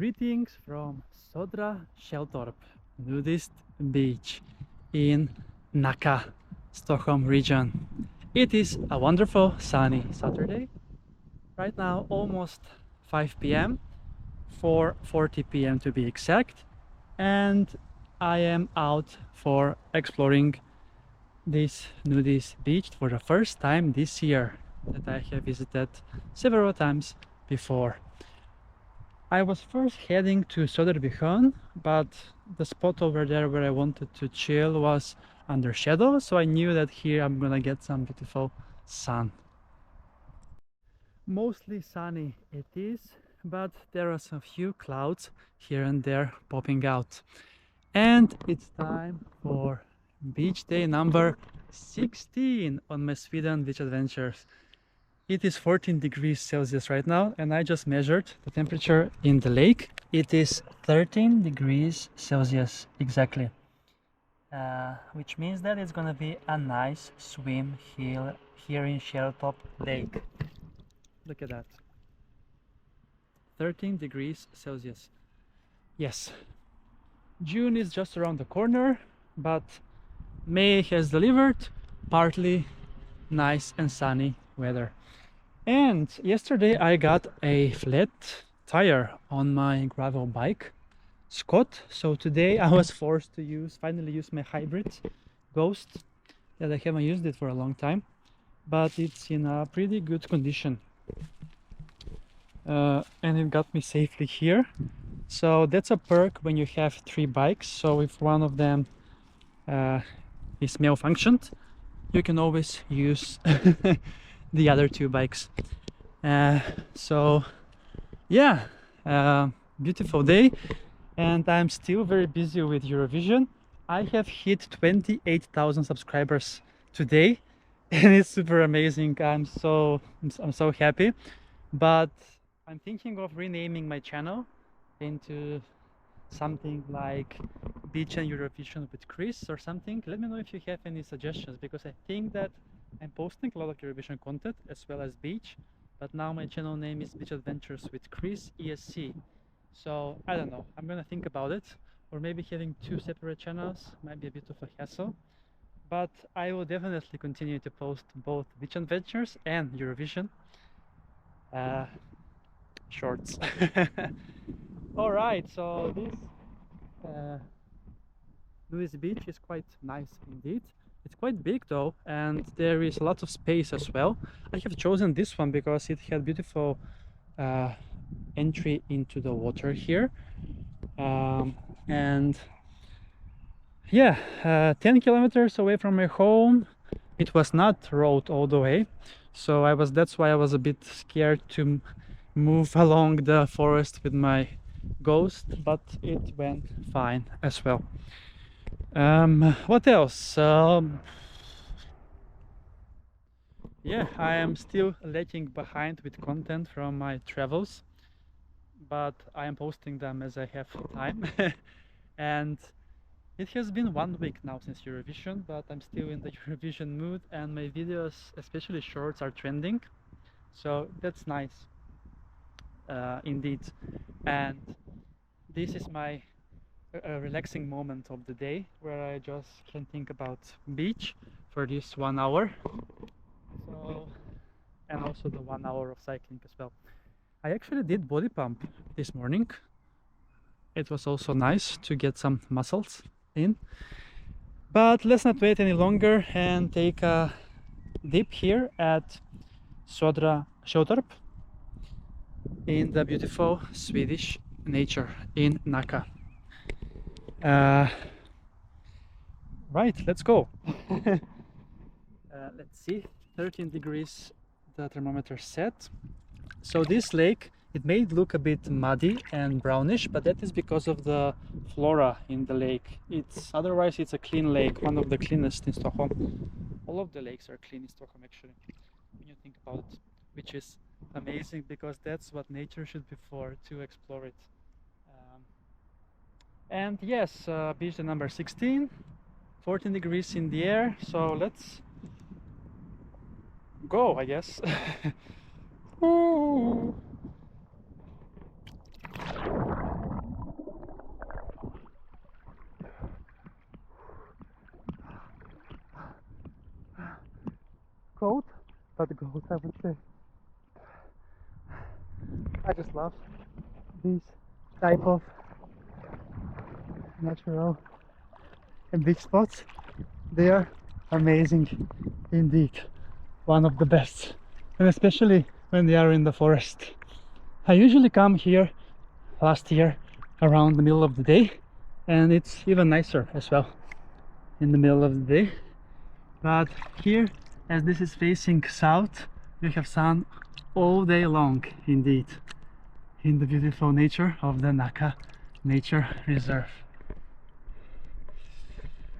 Greetings from Södra Källtorp, nudist beach in Nacka, Stockholm region. It is a wonderful sunny Saturday. Right now almost 5 p.m. 4:40 p.m. to be exact, and I am out for exploring this nudist beach for the first time this year that I have visited several times before. I was first heading to Södra Källtorp, but the spot over there where I wanted to chill was under shadow, so I knew that here I'm gonna get some beautiful sun. Mostly sunny it is, but there are some few clouds here and there popping out. And it's time for beach day number 16 on my Sweden beach adventures. It is 14 degrees Celsius right now, and I just measured the temperature in the lake. It is 13 degrees Celsius exactly, which means that it's gonna be a nice swim here in Källtorp Lake. Look at that. 13 degrees Celsius. Yes, June is just around the corner, but May has delivered partly nice and sunny weather. And yesterday I got a flat tire on my gravel bike, Scott. So today I was forced to finally use my hybrid Ghost that I haven't used it for a long time, but it's in a pretty good condition. And it got me safely here. So that's a perk when you have 3 bikes. So if one of them is malfunctioned, you can always use the other 2 bikes. So yeah, beautiful day, and I'm still very busy with Eurovision. I have hit 28,000 subscribers today, and it's super amazing. I'm so happy, but I'm thinking of renaming my channel into something like Beach and Eurovision with Chris or something. Let me know if you have any suggestions, because I think that I'm posting a lot of Eurovision content as well as beach, but now my channel name is Beach Adventures with Chris ESC. So I don't know, I'm gonna think about it, or maybe having 2 separate channels might be a bit of a hassle, but I will definitely continue to post both beach adventures and Eurovision shorts. All right, so this beach is quite nice indeed. It's quite big though, and there is a lot of space as well. I have chosen this one because it had beautiful entry into the water here, and yeah, 10 kilometers away from my home. It was not road all the way, so that's why I was a bit scared to move along the forest with my Ghost, but it went fine as well. What else? Yeah, I am still lagging behind with content from my travels, but I am posting them as I have time. And it has been 1 week now since Eurovision, but I'm still in the Eurovision mood, and my videos, especially shorts, are trending, so that's nice indeed. And this is my relaxing moment of the day, where I just can think about beach for this 1 hour. So, and also the 1 hour of cycling as well. I actually did body pump this morning. It was also nice to get some muscles in. But let's not wait any longer and take a dip here at Södra Källtorp in the beautiful Swedish nature in Nacka. Right, let's go. Let's see, 13 degrees the thermometer set. So this lake, it may look a bit muddy and brownish, but that is because of the flora in the lake. Otherwise it's a clean lake, one of the cleanest in Stockholm. All of the lakes are clean in Stockholm actually, when you think about it, which is amazing, because that's what nature should be for, to explore it. And yes, beach number 16, 14 degrees in the air, so let's go, I guess. Ooh. cold, but good, I would say. I just love these type of natural and beach spots. They are amazing indeed, one of the best, and especially when they are in the forest. I usually come here last year around the middle of the day, and it's even nicer as well in the middle of the day. But here, as this is facing south, we have sun all day long indeed in the beautiful nature of the Nacka Nature Reserve.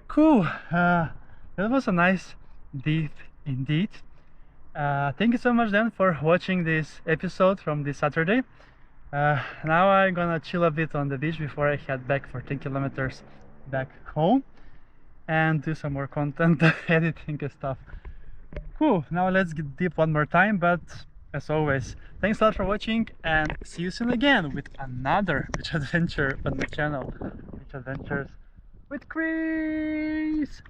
Cool, that was a nice deep indeed. Thank you so much then for watching this episode from this Saturday. Now I'm gonna chill a bit on the beach before I head back for 10 kilometers back home and do some more content editing and stuff. Cool, now let's get deep one more time, but as always, thanks a lot for watching and see you soon again with another beach adventure on the channel, Beach Adventures with Chris.